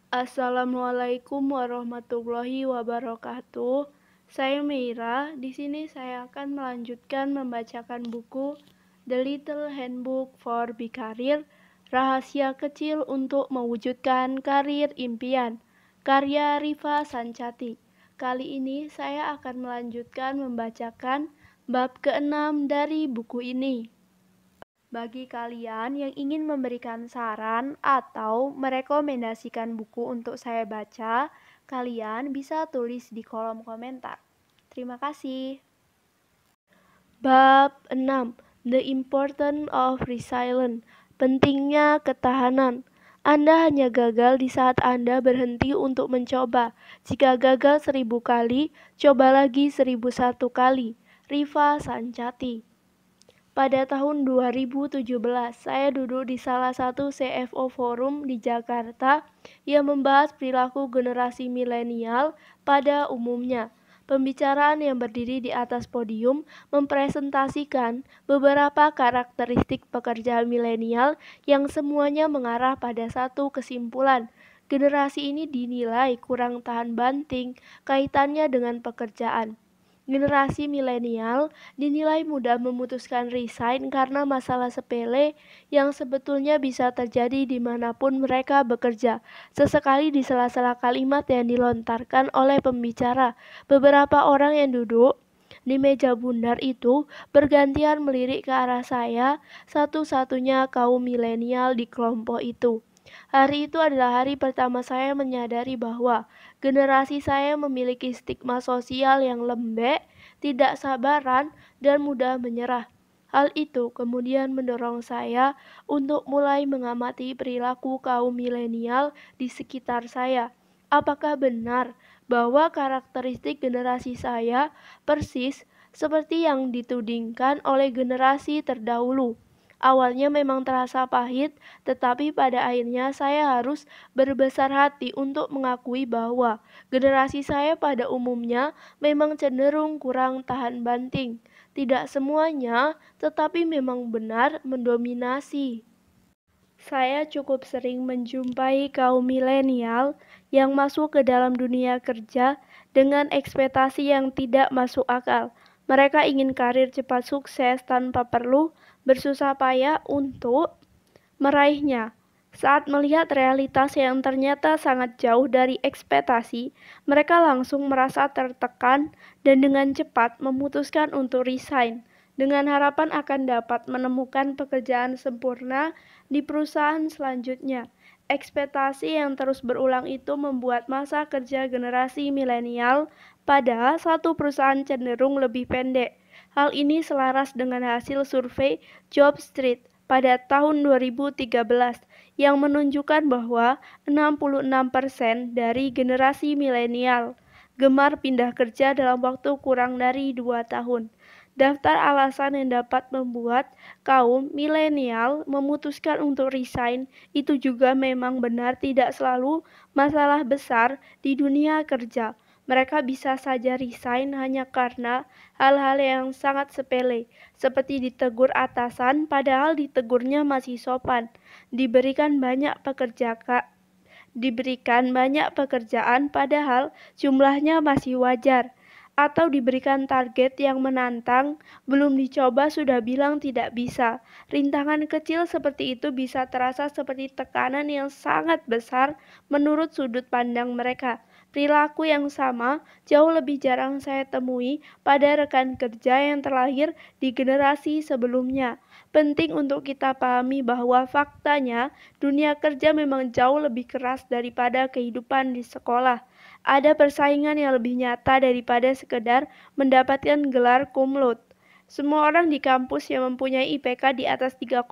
Assalamualaikum warahmatullahi wabarakatuh. Saya Meira. Di sini saya akan melanjutkan membacakan buku The Little Handbook for Big Career, Rahasia Kecil untuk Mewujudkan Karir Impian, karya Rifa Sancati. Kali ini saya akan melanjutkan membacakan bab ke-6 dari buku ini. Bagi kalian yang ingin memberikan saran atau merekomendasikan buku untuk saya baca, kalian bisa tulis di kolom komentar. Terima kasih. Bab 6. The Importance of Resilience. Pentingnya ketahanan. Anda hanya gagal di saat Anda berhenti untuk mencoba. Jika gagal 1000 kali, coba lagi 1001 kali. Rifa Sancati. Pada tahun 2017, saya duduk di salah satu CFO forum di Jakarta yang membahas perilaku generasi milenial pada umumnya. Pembicaraan yang berdiri di atas podium mempresentasikan beberapa karakteristik pekerja milenial yang semuanya mengarah pada satu kesimpulan. Generasi ini dinilai kurang tahan banting kaitannya dengan pekerjaan. Generasi milenial dinilai mudah memutuskan resign karena masalah sepele yang sebetulnya bisa terjadi dimanapun mereka bekerja. Sesekali di sela-sela kalimat yang dilontarkan oleh pembicara, beberapa orang yang duduk di meja bundar itu bergantian melirik ke arah saya, satu-satunya kaum milenial di kelompok itu. Hari itu adalah hari pertama saya menyadari bahwa generasi saya memiliki stigma sosial yang lembek, tidak sabaran, dan mudah menyerah. Hal itu kemudian mendorong saya untuk mulai mengamati perilaku kaum milenial di sekitar saya. Apakah benar bahwa karakteristik generasi saya persis seperti yang ditudingkan oleh generasi terdahulu? Awalnya memang terasa pahit, tetapi pada akhirnya saya harus berbesar hati untuk mengakui bahwa generasi saya pada umumnya memang cenderung kurang tahan banting. Tidak semuanya, tetapi memang benar mendominasi. Saya cukup sering menjumpai kaum milenial yang masuk ke dalam dunia kerja dengan ekspektasi yang tidak masuk akal. Mereka ingin karir cepat sukses tanpa perlu bersusah payah untuk meraihnya. Saat melihat realitas yang ternyata sangat jauh dari ekspektasi, mereka langsung merasa tertekan dan dengan cepat memutuskan untuk resign dengan harapan akan dapat menemukan pekerjaan sempurna di perusahaan selanjutnya. Ekspektasi yang terus berulang itu membuat masa kerja generasi milenial pada satu perusahaan cenderung lebih pendek. Hal ini selaras dengan hasil survei JobStreet pada tahun 2013 yang menunjukkan bahwa 66% dari generasi milenial gemar pindah kerja dalam waktu kurang dari 2 tahun. Daftar alasan yang dapat membuat kaum milenial memutuskan untuk resign itu juga memang benar tidak selalu masalah besar di dunia kerja. Mereka bisa saja resign hanya karena hal-hal yang sangat sepele, seperti ditegur atasan padahal ditegurnya masih sopan, diberikan banyak pekerjaan padahal jumlahnya masih wajar, atau diberikan target yang menantang, belum dicoba sudah bilang tidak bisa. Rintangan kecil seperti itu bisa terasa seperti tekanan yang sangat besar menurut sudut pandang mereka. Perilaku yang sama jauh lebih jarang saya temui pada rekan kerja yang terlahir di generasi sebelumnya. Penting untuk kita pahami bahwa faktanya dunia kerja memang jauh lebih keras daripada kehidupan di sekolah. Ada persaingan yang lebih nyata daripada sekedar mendapatkan gelar cum laude. Semua orang di kampus yang mempunyai IPK di atas 3,8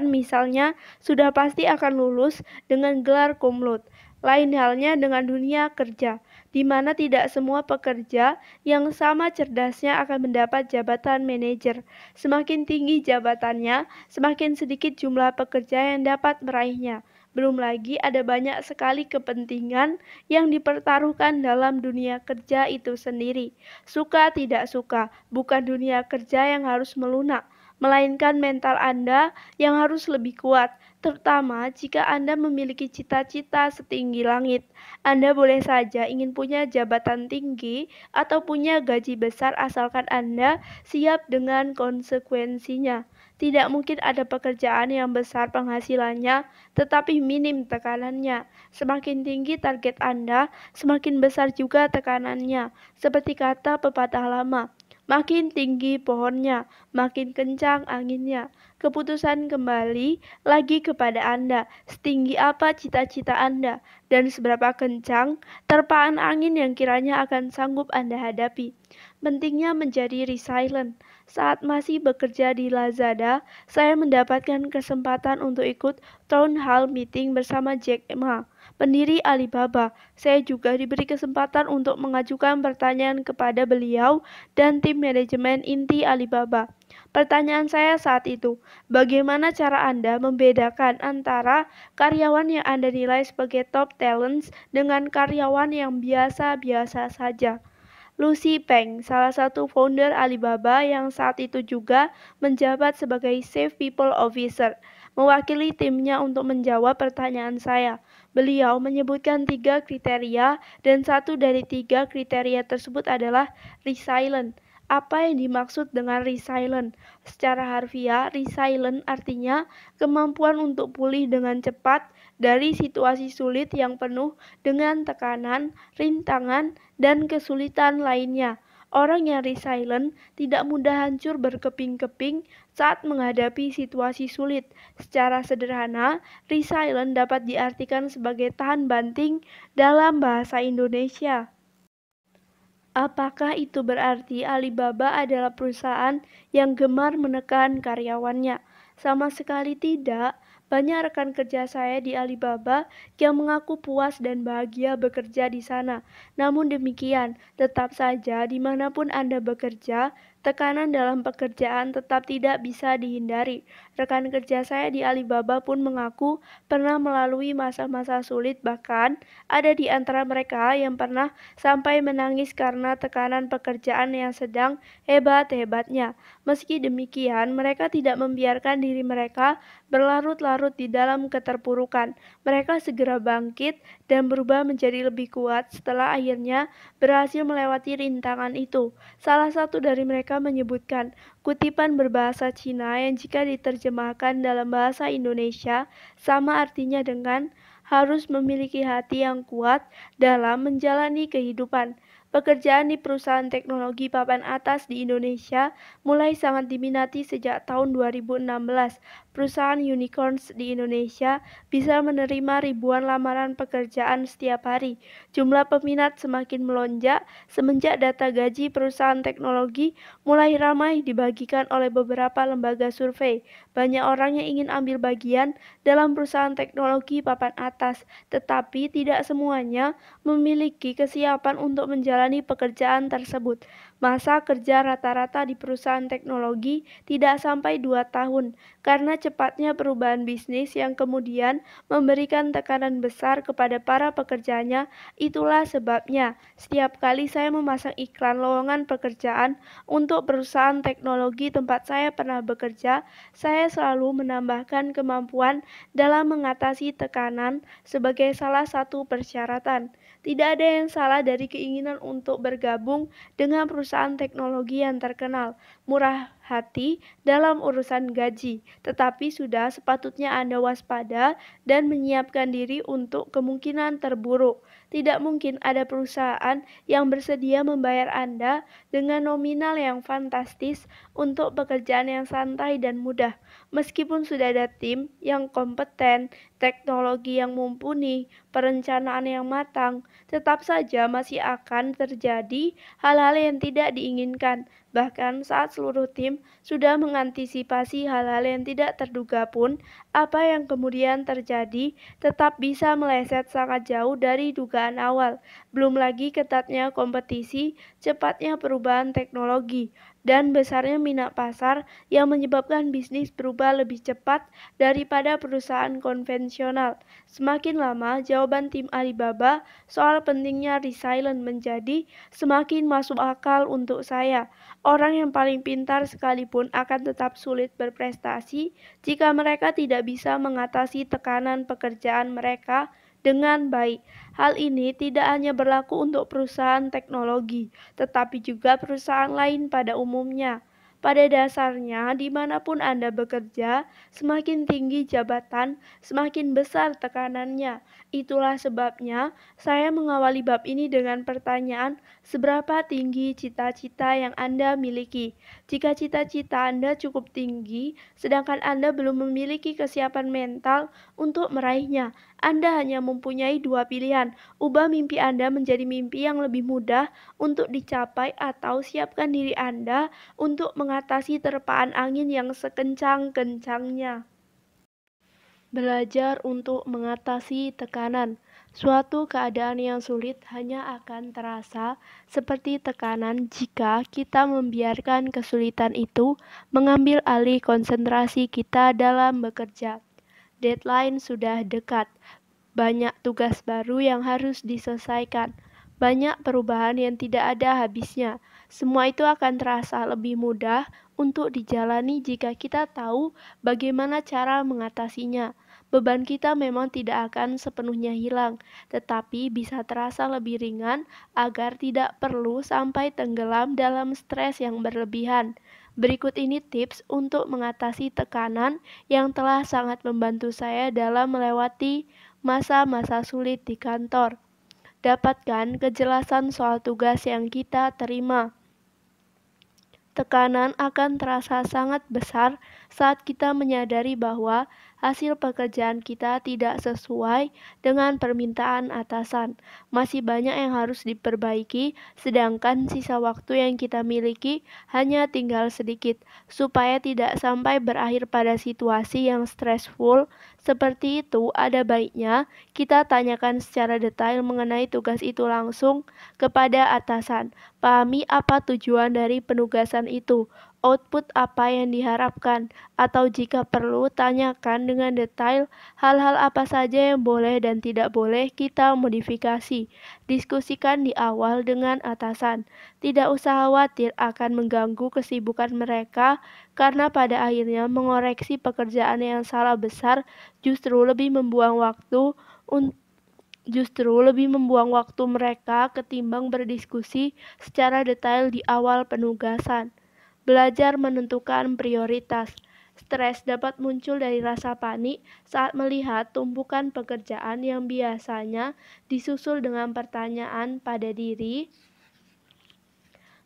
misalnya sudah pasti akan lulus dengan gelar cum laude. Lain halnya dengan dunia kerja, di mana tidak semua pekerja yang sama cerdasnya akan mendapat jabatan manajer. Semakin tinggi jabatannya, semakin sedikit jumlah pekerja yang dapat meraihnya. Belum lagi ada banyak sekali kepentingan yang dipertaruhkan dalam dunia kerja itu sendiri. Suka tidak suka, bukan dunia kerja yang harus melunak, melainkan mental Anda yang harus lebih kuat. terutama jika Anda memiliki cita-cita setinggi langit. Anda boleh saja ingin punya jabatan tinggi atau punya gaji besar asalkan Anda siap dengan konsekuensinya. Tidak mungkin ada pekerjaan yang besar penghasilannya, tetapi minim tekanannya. Semakin tinggi target Anda, semakin besar juga tekanannya. Seperti kata pepatah lama, makin tinggi pohonnya, makin kencang anginnya. Keputusan kembali lagi kepada Anda, setinggi apa cita-cita Anda, dan seberapa kencang terpaan angin yang kiranya akan sanggup Anda hadapi. Pentingnya menjadi resilient. Saat masih bekerja di Lazada, saya mendapatkan kesempatan untuk ikut town hall meeting bersama Jack Ma, pendiri Alibaba. Saya juga diberi kesempatan untuk mengajukan pertanyaan kepada beliau dan tim manajemen inti Alibaba. Pertanyaan saya saat itu, bagaimana cara Anda membedakan antara karyawan yang Anda nilai sebagai top talents dengan karyawan yang biasa-biasa saja? Lucy Peng, salah satu founder Alibaba yang saat itu juga menjabat sebagai Chief People Officer, mewakili timnya untuk menjawab pertanyaan saya. Beliau menyebutkan 3 kriteria dan satu dari 3 kriteria tersebut adalah resilient. Apa yang dimaksud dengan resilient? Secara harfiah, resilient artinya kemampuan untuk pulih dengan cepat dari situasi sulit yang penuh dengan tekanan, rintangan, dan kesulitan lainnya. Orang yang resilient tidak mudah hancur berkeping-keping saat menghadapi situasi sulit. Secara sederhana, resilient dapat diartikan sebagai tahan banting dalam bahasa Indonesia. Apakah itu berarti Alibaba adalah perusahaan yang gemar menekan karyawannya? Sama sekali tidak. Banyak rekan kerja saya di Alibaba yang mengaku puas dan bahagia bekerja di sana. Namun demikian, tetap saja dimanapun Anda bekerja, tekanan dalam pekerjaan tetap tidak bisa dihindari. Rekan kerja saya di Alibaba pun mengaku pernah melalui masa-masa sulit, bahkan ada di antara mereka yang pernah sampai menangis karena tekanan pekerjaan yang sedang hebat-hebatnya. Meski demikian, mereka tidak membiarkan diri mereka berlarut-larut di dalam keterpurukan. Mereka segera bangkit dan berubah menjadi lebih kuat setelah akhirnya berhasil melewati rintangan itu. Salah satu dari mereka menyebutkan kutipan berbahasa Cina yang jika diterjemahkan dalam bahasa Indonesia sama artinya dengan harus memiliki hati yang kuat dalam menjalani kehidupan. Pekerjaan di perusahaan teknologi papan atas di Indonesia mulai sangat diminati sejak tahun 2016. Perusahaan unicorns di Indonesia bisa menerima ribuan lamaran pekerjaan setiap hari. Jumlah peminat semakin melonjak semenjak data gaji perusahaan teknologi mulai ramai dibagikan oleh beberapa lembaga survei. Banyak orang yang ingin ambil bagian dalam perusahaan teknologi papan atas, tetapi tidak semuanya memiliki kesiapan untuk menjalani pekerjaan tersebut. Masa kerja rata-rata di perusahaan teknologi tidak sampai 2 tahun, karena cepatnya perubahan bisnis yang kemudian memberikan tekanan besar kepada para pekerjanya. Itulah sebabnya, setiap kali saya memasang iklan lowongan pekerjaan untuk perusahaan teknologi tempat saya pernah bekerja, saya selalu menambahkan kemampuan dalam mengatasi tekanan sebagai salah satu persyaratan. Tidak ada yang salah dari keinginan untuk bergabung dengan perusahaan teknologi yang terkenal murah hati dalam urusan gaji, tetapi sudah sepatutnya Anda waspada dan menyiapkan diri untuk kemungkinan terburuk. Tidak mungkin ada perusahaan yang bersedia membayar Anda dengan nominal yang fantastis untuk pekerjaan yang santai dan mudah. Meskipun sudah ada tim yang kompeten, teknologi yang mumpuni, perencanaan yang matang, tetap saja masih akan terjadi hal-hal yang tidak diinginkan. Bahkan saat seluruh tim sudah mengantisipasi hal-hal yang tidak terduga pun, apa yang kemudian terjadi tetap bisa meleset sangat jauh dari dugaan awal. Belum lagi ketatnya kompetisi, cepatnya perubahan teknologi, dan besarnya minat pasar yang menyebabkan bisnis berubah lebih cepat daripada perusahaan konvensional. Semakin lama, jawaban tim Alibaba soal pentingnya resilient menjadi semakin masuk akal untuk saya. Orang yang paling pintar sekalipun akan tetap sulit berprestasi jika mereka tidak bisa mengatasi tekanan pekerjaan mereka dengan baik. Hal ini tidak hanya berlaku untuk perusahaan teknologi, tetapi juga perusahaan lain pada umumnya. Pada dasarnya, dimanapun Anda bekerja, semakin tinggi jabatan, semakin besar tekanannya. Itulah sebabnya saya mengawali bab ini dengan pertanyaan, seberapa tinggi cita-cita yang Anda miliki? Jika cita-cita Anda cukup tinggi, sedangkan Anda belum memiliki kesiapan mental untuk meraihnya, Anda hanya mempunyai dua pilihan, ubah mimpi Anda menjadi mimpi yang lebih mudah untuk dicapai atau siapkan diri Anda untuk mengatasi terpaan angin yang sekencang-kencangnya. Belajar untuk mengatasi tekanan. Suatu keadaan yang sulit hanya akan terasa seperti tekanan jika kita membiarkan kesulitan itu mengambil alih konsentrasi kita dalam bekerja. Deadline sudah dekat, banyak tugas baru yang harus diselesaikan, banyak perubahan yang tidak ada habisnya. Semua itu akan terasa lebih mudah untuk dijalani jika kita tahu bagaimana cara mengatasinya. Beban kita memang tidak akan sepenuhnya hilang, tetapi bisa terasa lebih ringan agar tidak perlu sampai tenggelam dalam stres yang berlebihan. Berikut ini tips untuk mengatasi tekanan yang telah sangat membantu saya dalam melewati masa-masa sulit di kantor. Dapatkan kejelasan soal tugas yang kita terima. Tekanan akan terasa sangat besar saat kita menyadari bahwa hasil pekerjaan kita tidak sesuai dengan permintaan atasan. Masih banyak yang harus diperbaiki, sedangkan sisa waktu yang kita miliki hanya tinggal sedikit. Supaya tidak sampai berakhir pada situasi yang stressful seperti itu, ada baiknya kita tanyakan secara detail mengenai tugas itu langsung kepada atasan. Pahami apa tujuan dari penugasan itu, output apa yang diharapkan, atau jika perlu tanyakan dengan detail hal-hal apa saja yang boleh dan tidak boleh kita modifikasi. Diskusikan di awal dengan atasan. Tidak usah khawatir akan mengganggu kesibukan mereka karena pada akhirnya mengoreksi pekerjaan yang salah besar justru lebih membuang waktu mereka ketimbang berdiskusi secara detail di awal penugasan. Belajar menentukan prioritas. Stres dapat muncul dari rasa panik saat melihat tumpukan pekerjaan yang biasanya disusul dengan pertanyaan pada diri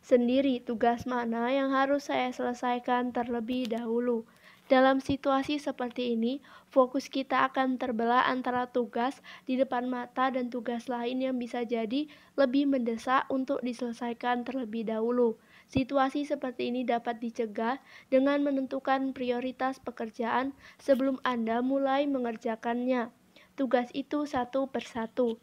sendiri, tugas mana yang harus saya selesaikan terlebih dahulu. Dalam situasi seperti ini, fokus kita akan terbelah antara tugas di depan mata dan tugas lain yang bisa jadi lebih mendesak untuk diselesaikan terlebih dahulu. Situasi seperti ini dapat dicegah dengan menentukan prioritas pekerjaan sebelum Anda mulai mengerjakannya. Tugas itu satu persatu.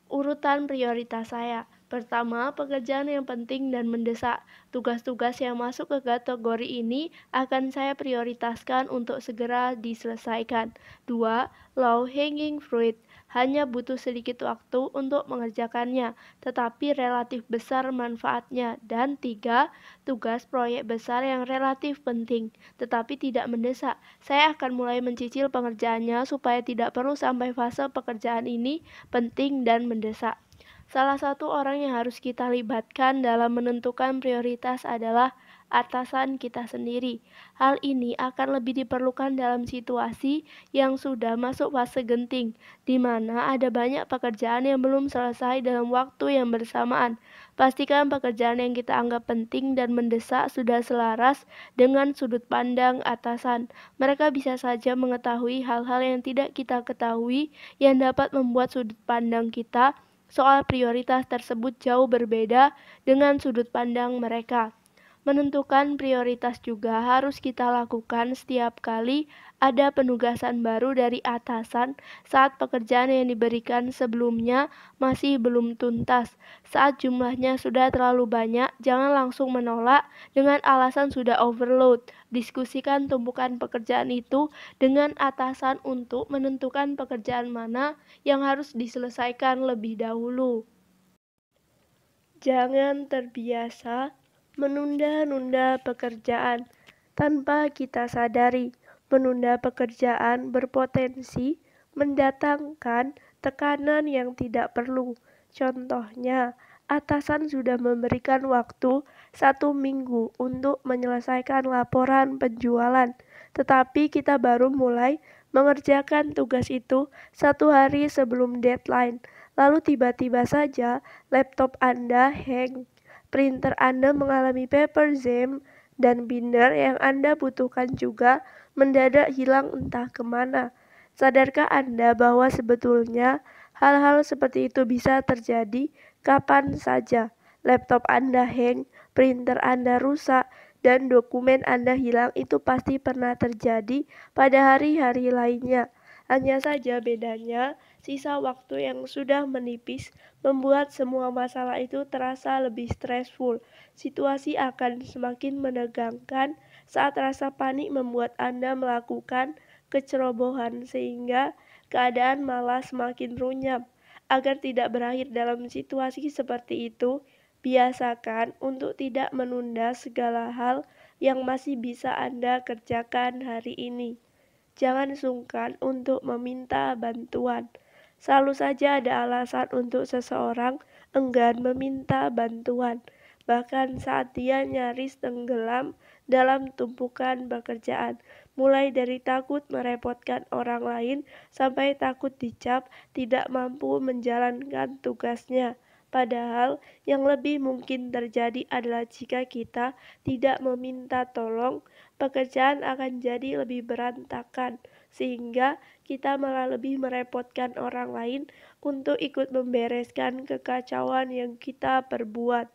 Urutan prioritas saya. Pertama, pekerjaan yang penting dan mendesak. Tugas-tugas yang masuk ke kategori ini akan saya prioritaskan untuk segera diselesaikan. 2. Low hanging fruit. Hanya butuh sedikit waktu untuk mengerjakannya, tetapi relatif besar manfaatnya. Dan 3. Tugas proyek besar yang relatif penting, tetapi tidak mendesak. Saya akan mulai mencicil pengerjaannya supaya tidak perlu sampai fase pekerjaan ini penting dan mendesak. Salah satu orang yang harus kita libatkan dalam menentukan prioritas adalah atasan kita sendiri. Hal ini akan lebih diperlukan dalam situasi yang sudah masuk fase genting, di mana ada banyak pekerjaan yang belum selesai dalam waktu yang bersamaan. Pastikan pekerjaan yang kita anggap penting dan mendesak sudah selaras dengan sudut pandang atasan. Mereka bisa saja mengetahui hal-hal yang tidak kita ketahui yang dapat membuat sudut pandang kita soal prioritas tersebut jauh berbeda dengan sudut pandang mereka. Menentukan prioritas juga harus kita lakukan setiap kali ada penugasan baru dari atasan saat pekerjaan yang diberikan sebelumnya masih belum tuntas. Saat jumlahnya sudah terlalu banyak, jangan langsung menolak dengan alasan sudah overload. Diskusikan tumpukan pekerjaan itu dengan atasan untuk menentukan pekerjaan mana yang harus diselesaikan lebih dahulu. Jangan terbiasa menunda-nunda pekerjaan tanpa kita sadari. Menunda pekerjaan berpotensi mendatangkan tekanan yang tidak perlu. Contohnya, atasan sudah memberikan waktu 1 minggu untuk menyelesaikan laporan penjualan, tetapi kita baru mulai mengerjakan tugas itu 1 hari sebelum deadline. Lalu tiba-tiba saja laptop Anda hang, printer Anda mengalami paper jam, dan binder yang Anda butuhkan juga mendadak hilang entah kemana. Sadarkah Anda bahwa sebetulnya hal-hal seperti itu bisa terjadi kapan saja? Laptop Anda hang, printer Anda rusak, dan dokumen Anda hilang itu pasti pernah terjadi pada hari-hari lainnya. Hanya saja bedanya, sisa waktu yang sudah menipis membuat semua masalah itu terasa lebih stressful. Situasi akan semakin menegangkan saat rasa panik membuat Anda melakukan kecerobohan sehingga keadaan malah semakin runyam. Agar tidak berakhir dalam situasi seperti itu, biasakan untuk tidak menunda segala hal yang masih bisa Anda kerjakan hari ini. Jangan sungkan untuk meminta bantuan. Selalu saja ada alasan untuk seseorang enggan meminta bantuan, bahkan saat dia nyaris tenggelam dalam tumpukan pekerjaan, mulai dari takut merepotkan orang lain sampai takut dicap tidak mampu menjalankan tugasnya. Padahal yang lebih mungkin terjadi adalah jika kita tidak meminta tolong, pekerjaan akan jadi lebih berantakan, sehingga kita malah lebih merepotkan orang lain untuk ikut membereskan kekacauan yang kita perbuat.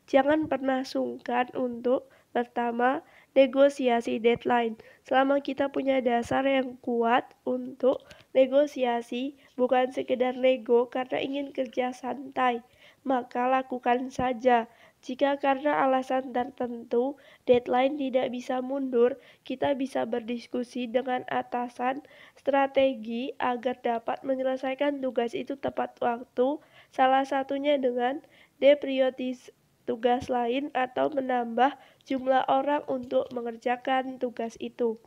Jangan pernah sungkan untuk pertama, negosiasi deadline. Selama kita punya dasar yang kuat untuk negosiasi, bukan sekedar nego karena ingin kerja santai, maka lakukan saja. Jika karena alasan tertentu deadline tidak bisa mundur, kita bisa berdiskusi dengan atasan strategi agar dapat menyelesaikan tugas itu tepat waktu, salah satunya dengan deprioritis tugas lain atau menambah jumlah orang untuk mengerjakan tugas itu.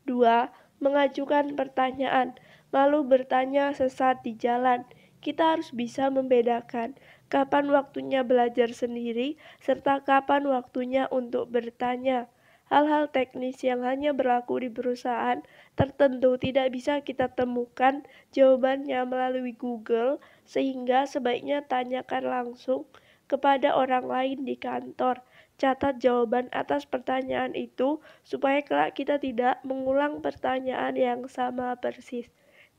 2. Mengajukan pertanyaan, lalu bertanya sesat di jalan. Kita harus bisa membedakan kapan waktunya belajar sendiri serta kapan waktunya untuk bertanya. Hal-hal teknis yang hanya berlaku di perusahaan tertentu tidak bisa kita temukan jawabannya melalui Google, sehingga sebaiknya tanyakan langsung kepada orang lain di kantor. Catat jawaban atas pertanyaan itu supaya kelak kita tidak mengulang pertanyaan yang sama persis.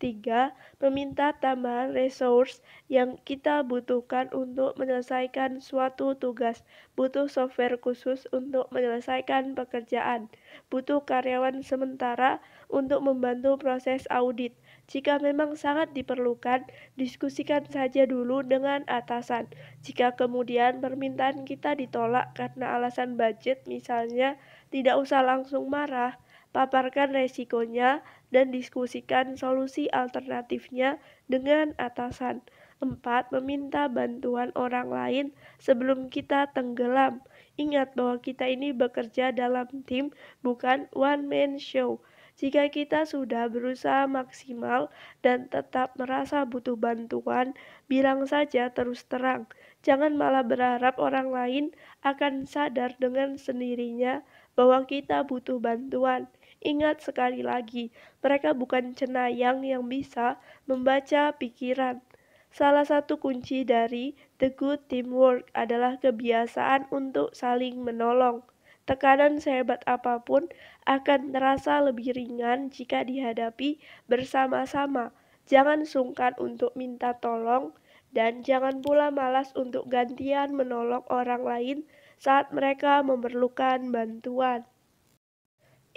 3. Meminta tambahan resource yang kita butuhkan untuk menyelesaikan suatu tugas. Butuh software khusus untuk menyelesaikan pekerjaan. Butuh karyawan sementara untuk membantu proses audit. Jika memang sangat diperlukan, diskusikan saja dulu dengan atasan. Jika kemudian permintaan kita ditolak karena alasan budget misalnya, tidak usah langsung marah. Paparkan resikonya dan diskusikan solusi alternatifnya dengan atasan. 4. Meminta bantuan orang lain sebelum kita tenggelam. Ingat bahwa kita ini bekerja dalam tim, bukan one man show. Jika kita sudah berusaha maksimal dan tetap merasa butuh bantuan, bilang saja terus terang. Jangan malah berharap orang lain akan sadar dengan sendirinya bahwa kita butuh bantuan. Ingat sekali lagi, mereka bukan cenayang yang bisa membaca pikiran. Salah satu kunci dari the good teamwork adalah kebiasaan untuk saling menolong. Tekanan sehebat apapun akan terasa lebih ringan jika dihadapi bersama-sama. Jangan sungkan untuk minta tolong, dan jangan pula malas untuk gantian menolong orang lain saat mereka memerlukan bantuan.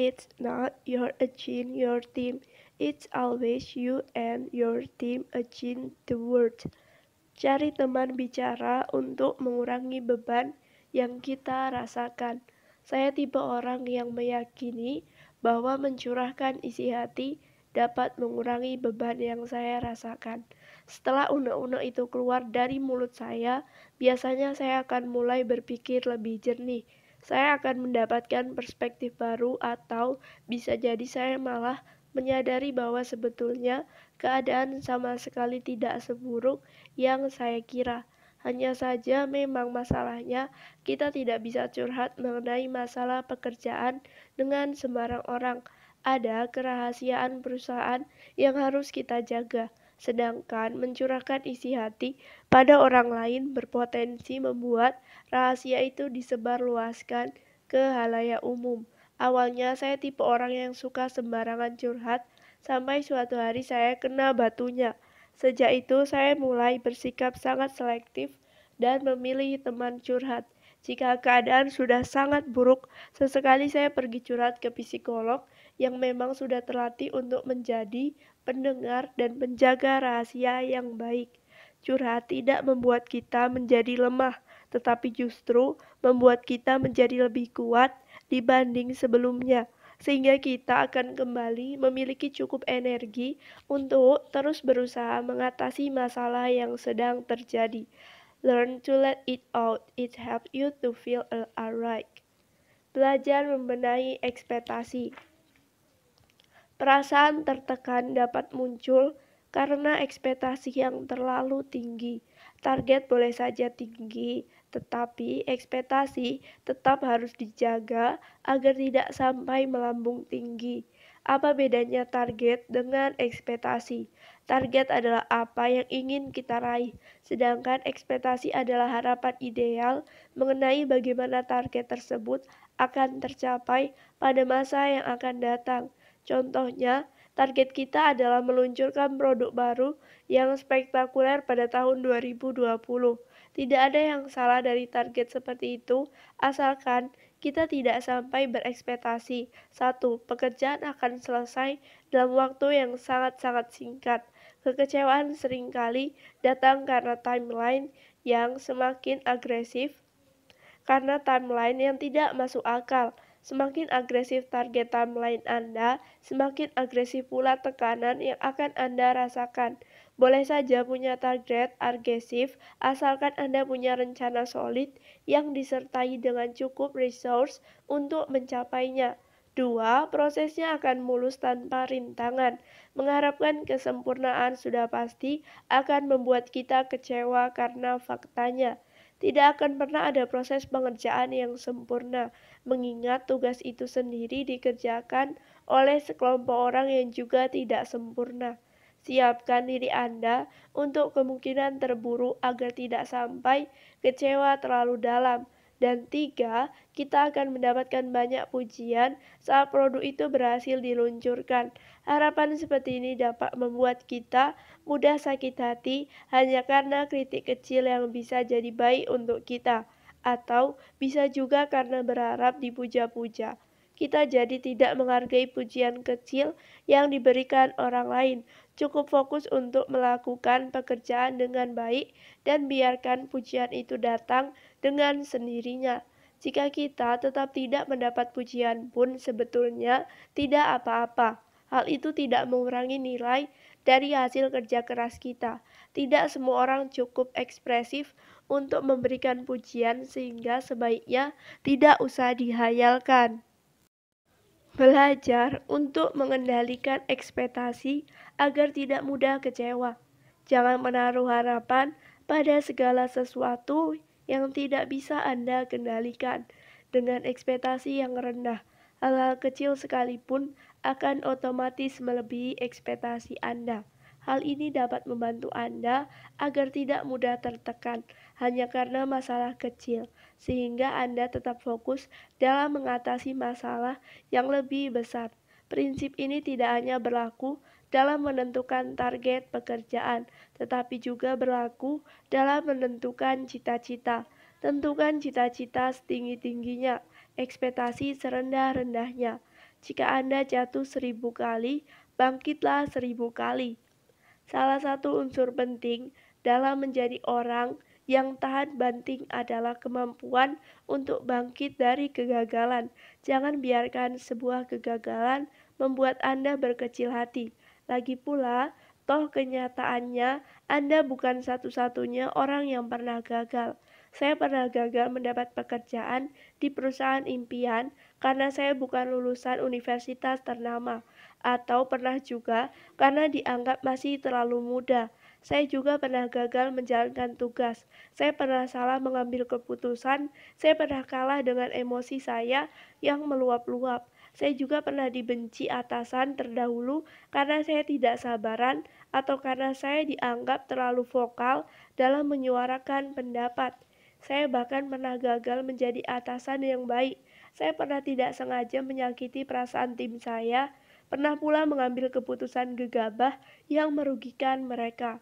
It's not your agent, your team. It's always you and your team agent the world. Cari teman bicara untuk mengurangi beban yang kita rasakan. Saya tipe orang yang meyakini bahwa mencurahkan isi hati dapat mengurangi beban yang saya rasakan. Setelah unek-unek itu keluar dari mulut saya, biasanya saya akan mulai berpikir lebih jernih. Saya akan mendapatkan perspektif baru atau bisa jadi saya malah menyadari bahwa sebetulnya keadaan sama sekali tidak seburuk yang saya kira. Hanya saja memang masalahnya kita tidak bisa curhat mengenai masalah pekerjaan dengan sembarang orang. Ada kerahasiaan perusahaan yang harus kita jaga. Sedangkan mencurahkan isi hati pada orang lain berpotensi membuat rahasia itu disebarluaskan ke halayak umum. Awalnya saya tipe orang yang suka sembarangan curhat, sampai suatu hari saya kena batunya. Sejak itu saya mulai bersikap sangat selektif dan memilih teman curhat. Jika keadaan sudah sangat buruk, sesekali saya pergi curhat ke psikolog yang memang sudah terlatih untuk menjadi pendengar dan penjaga rahasia yang baik. Curhat tidak membuat kita menjadi lemah, tetapi justru membuat kita menjadi lebih kuat dibanding sebelumnya, sehingga kita akan kembali memiliki cukup energi untuk terus berusaha mengatasi masalah yang sedang terjadi. Learn to let it out. It helps you to feel alright. Belajar membenahi ekspektasi. Perasaan tertekan dapat muncul karena ekspektasi yang terlalu tinggi. Target boleh saja tinggi, tetapi ekspektasi tetap harus dijaga agar tidak sampai melambung tinggi. Apa bedanya target dengan ekspektasi? Target adalah apa yang ingin kita raih, sedangkan ekspektasi adalah harapan ideal mengenai bagaimana target tersebut akan tercapai pada masa yang akan datang. Contohnya, target kita adalah meluncurkan produk baru yang spektakuler pada tahun 2020. Tidak ada yang salah dari target seperti itu, asalkan kita tidak sampai berekspektasi. 1. Pekerjaan akan selesai dalam waktu yang sangat-sangat singkat. Kekecewaan seringkali datang karena timeline yang semakin agresif, karena timeline yang tidak masuk akal. Semakin agresif target timeline Anda, semakin agresif pula tekanan yang akan Anda rasakan. Boleh saja punya target agresif, asalkan Anda punya rencana solid yang disertai dengan cukup resource untuk mencapainya. 2. Prosesnya akan mulus tanpa rintangan. Mengharapkan kesempurnaan sudah pasti akan membuat kita kecewa karena faktanya tidak akan pernah ada proses pengerjaan yang sempurna, mengingat tugas itu sendiri dikerjakan oleh sekelompok orang yang juga tidak sempurna. Siapkan diri Anda untuk kemungkinan terburuk agar tidak sampai kecewa terlalu dalam. Dan 3, kita akan mendapatkan banyak pujian saat produk itu berhasil diluncurkan. Harapan seperti ini dapat membuat kita mudah sakit hati hanya karena kritik kecil yang bisa jadi baik untuk kita, atau bisa juga karena berharap dipuja-puja. Kita jadi tidak menghargai pujian kecil yang diberikan orang lain. Cukup fokus untuk melakukan pekerjaan dengan baik dan biarkan pujian itu datang dengan sendirinya. Jika kita tetap tidak mendapat pujian pun sebetulnya tidak apa-apa. Hal itu tidak mengurangi nilai dari hasil kerja keras kita. Tidak semua orang cukup ekspresif untuk memberikan pujian sehingga sebaiknya tidak usah dihayalkan. Belajar untuk mengendalikan ekspektasi agar tidak mudah kecewa. Jangan menaruh harapan pada segala sesuatu yang tidak bisa Anda kendalikan. Dengan ekspektasi yang rendah, hal-hal kecil sekalipun akan otomatis melebihi ekspektasi Anda. Hal ini dapat membantu Anda agar tidak mudah tertekan hanya karena masalah kecil, sehingga Anda tetap fokus dalam mengatasi masalah yang lebih besar. Prinsip ini tidak hanya berlaku dalam menentukan target pekerjaan, tetapi juga berlaku dalam menentukan cita-cita. Tentukan cita-cita setinggi-tingginya, ekspektasi serendah-rendahnya. Jika Anda jatuh 1000 kali, bangkitlah 1000 kali. Salah satu unsur penting dalam menjadi orang yang tahan banting adalah kemampuan untuk bangkit dari kegagalan. Jangan biarkan sebuah kegagalan membuat Anda berkecil hati. Lagi pula, toh kenyataannya Anda bukan satu-satunya orang yang pernah gagal. Saya pernah gagal mendapat pekerjaan di perusahaan impian karena saya bukan lulusan universitas ternama, atau pernah juga karena dianggap masih terlalu muda. Saya juga pernah gagal menjalankan tugas. Saya pernah salah mengambil keputusan. Saya pernah kalah dengan emosi saya yang meluap-luap. Saya juga pernah dibenci atasan terdahulu karena saya tidak sabaran atau karena saya dianggap terlalu vokal dalam menyuarakan pendapat. Saya bahkan pernah gagal menjadi atasan yang baik. Saya pernah tidak sengaja menyakiti perasaan tim saya, pernah pula mengambil keputusan gegabah yang merugikan mereka.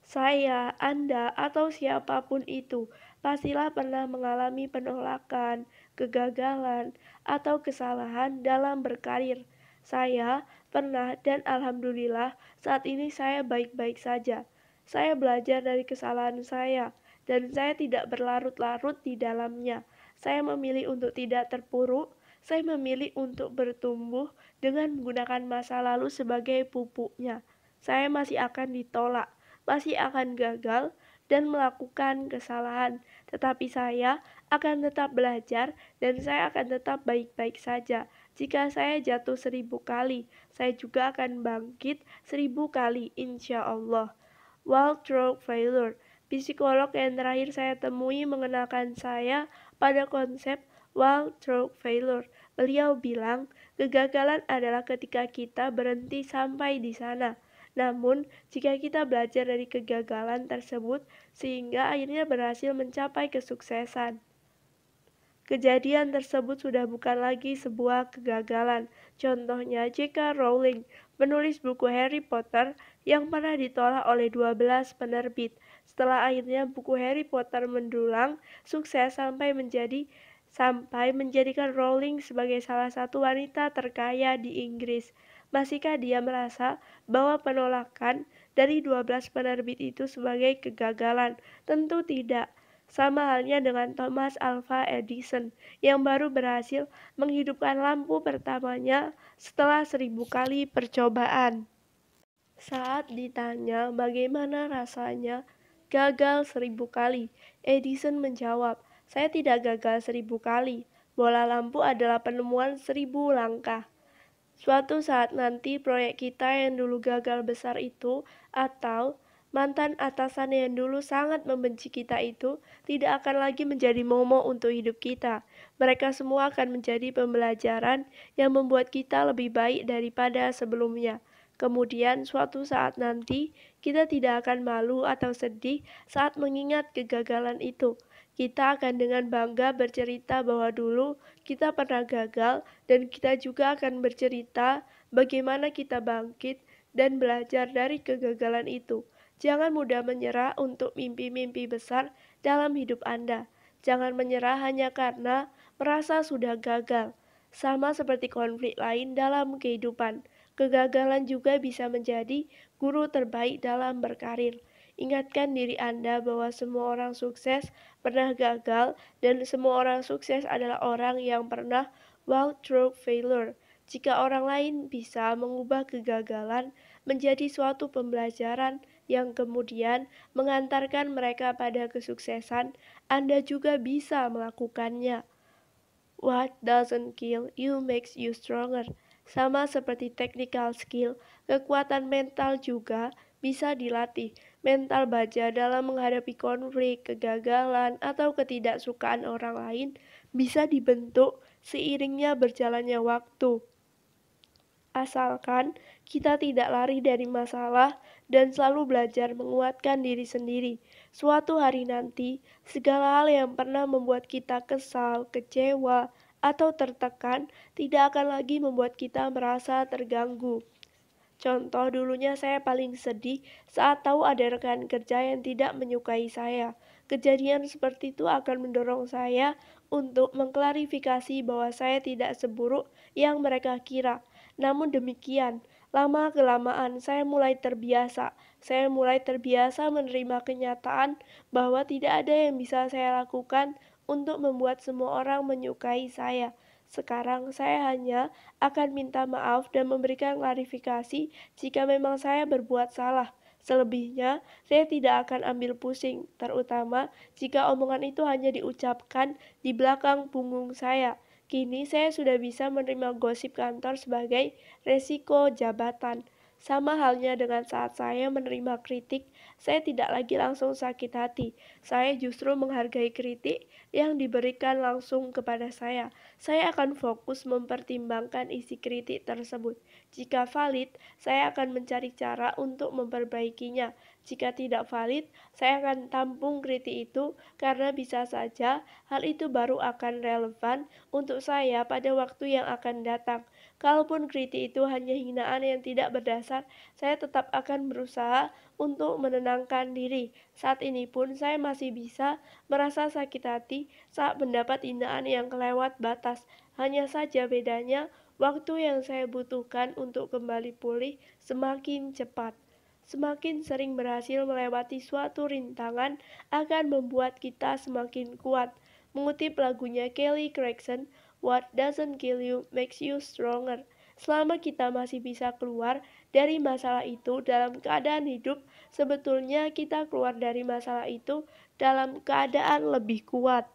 Saya, Anda, atau siapapun itu pastilah pernah mengalami penolakan, kegagalan, atau kesalahan dalam berkarir. Saya pernah dan alhamdulillah saat ini saya baik-baik saja. Saya belajar dari kesalahan saya dan saya tidak berlarut-larut di dalamnya. Saya memilih untuk tidak terpuruk. Saya memilih untuk bertumbuh dengan menggunakan masa lalu sebagai pupuknya. Saya masih akan ditolak, masih akan gagal, dan melakukan kesalahan. Tetapi saya akan tetap belajar dan saya akan tetap baik-baik saja. Jika saya jatuh 1000 kali, saya juga akan bangkit 1000 kali, insya Allah. Walter Failure, psikolog yang terakhir saya temui mengenalkan saya pada konsep Walter Failure. Beliau bilang, kegagalan adalah ketika kita berhenti sampai di sana. Namun, jika kita belajar dari kegagalan tersebut sehingga akhirnya berhasil mencapai kesuksesan. Kejadian tersebut sudah bukan lagi sebuah kegagalan. Contohnya J.K. Rowling, penulis buku Harry Potter yang pernah ditolak oleh 12 penerbit. Setelah akhirnya buku Harry Potter mendulang sukses sampai menjadikan Rowling sebagai salah satu wanita terkaya di Inggris. Masihkah dia merasa bahwa penolakan dari 12 penerbit itu sebagai kegagalan? Tentu tidak. Sama halnya dengan Thomas Alva Edison yang baru berhasil menghidupkan lampu pertamanya setelah 1000 kali percobaan. Saat ditanya bagaimana rasanya gagal 1000 kali, Edison menjawab, "Saya tidak gagal 1000 kali. Bola lampu adalah penemuan 1000 langkah." Suatu saat nanti proyek kita yang dulu gagal besar itu, atau mantan atasan yang dulu sangat membenci kita itu, tidak akan lagi menjadi momok untuk hidup kita. Mereka semua akan menjadi pembelajaran yang membuat kita lebih baik daripada sebelumnya. Kemudian suatu saat nanti, kita tidak akan malu atau sedih saat mengingat kegagalan itu. Kita akan dengan bangga bercerita bahwa dulu kita pernah gagal dan kita juga akan bercerita bagaimana kita bangkit dan belajar dari kegagalan itu. Jangan mudah menyerah untuk mimpi-mimpi besar dalam hidup Anda. Jangan menyerah hanya karena merasa sudah gagal. Sama seperti konflik lain dalam kehidupan, kegagalan juga bisa menjadi guru terbaik dalam berkarir. Ingatkan diri Anda bahwa semua orang sukses pernah gagal dan semua orang sukses adalah orang yang pernah walk through failure. Jika orang lain bisa mengubah kegagalan menjadi suatu pembelajaran yang kemudian mengantarkan mereka pada kesuksesan, Anda juga bisa melakukannya. What doesn't kill you makes you stronger. Sama seperti technical skill, kekuatan mental juga bisa dilatih. Mental baja dalam menghadapi konflik, kegagalan, atau ketidaksukaan orang lain bisa dibentuk seiringnya berjalannya waktu. Asalkan kita tidak lari dari masalah dan selalu belajar menguatkan diri sendiri. Suatu hari nanti, segala hal yang pernah membuat kita kesal, kecewa, atau tertekan tidak akan lagi membuat kita merasa terganggu. Contoh, dulunya saya paling sedih saat tahu ada rekan kerja yang tidak menyukai saya. Kejadian seperti itu akan mendorong saya untuk mengklarifikasi bahwa saya tidak seburuk yang mereka kira. Namun demikian, lama-kelamaan saya mulai terbiasa. Saya mulai terbiasa menerima kenyataan bahwa tidak ada yang bisa saya lakukan untuk membuat semua orang menyukai saya. Sekarang saya hanya akan minta maaf dan memberikan klarifikasi jika memang saya berbuat salah. Selebihnya, saya tidak akan ambil pusing, terutama jika omongan itu hanya diucapkan di belakang punggung saya. Kini saya sudah bisa menerima gosip kantor sebagai resiko jabatan. Sama halnya dengan saat saya menerima kritik, saya tidak lagi langsung sakit hati. Saya justru menghargai kritik yang diberikan langsung kepada saya. Saya akan fokus mempertimbangkan isi kritik tersebut. Jika valid, saya akan mencari cara untuk memperbaikinya. Jika tidak valid, saya akan tampung kritik itu karena bisa saja hal itu baru akan relevan untuk saya pada waktu yang akan datang. Kalaupun kritik itu hanya hinaan yang tidak berdasar, saya tetap akan berusaha untuk menenangkan diri. Saat ini pun saya masih bisa merasa sakit hati saat mendapat hinaan yang kelewat batas. Hanya saja bedanya, waktu yang saya butuhkan untuk kembali pulih semakin cepat. Semakin sering berhasil melewati suatu rintangan akan membuat kita semakin kuat. Mengutip lagunya Kelly Clarkson, "What doesn't kill you makes you stronger." Selama kita masih bisa keluar dari masalah itu dalam keadaan hidup, sebetulnya kita keluar dari masalah itu dalam keadaan lebih kuat.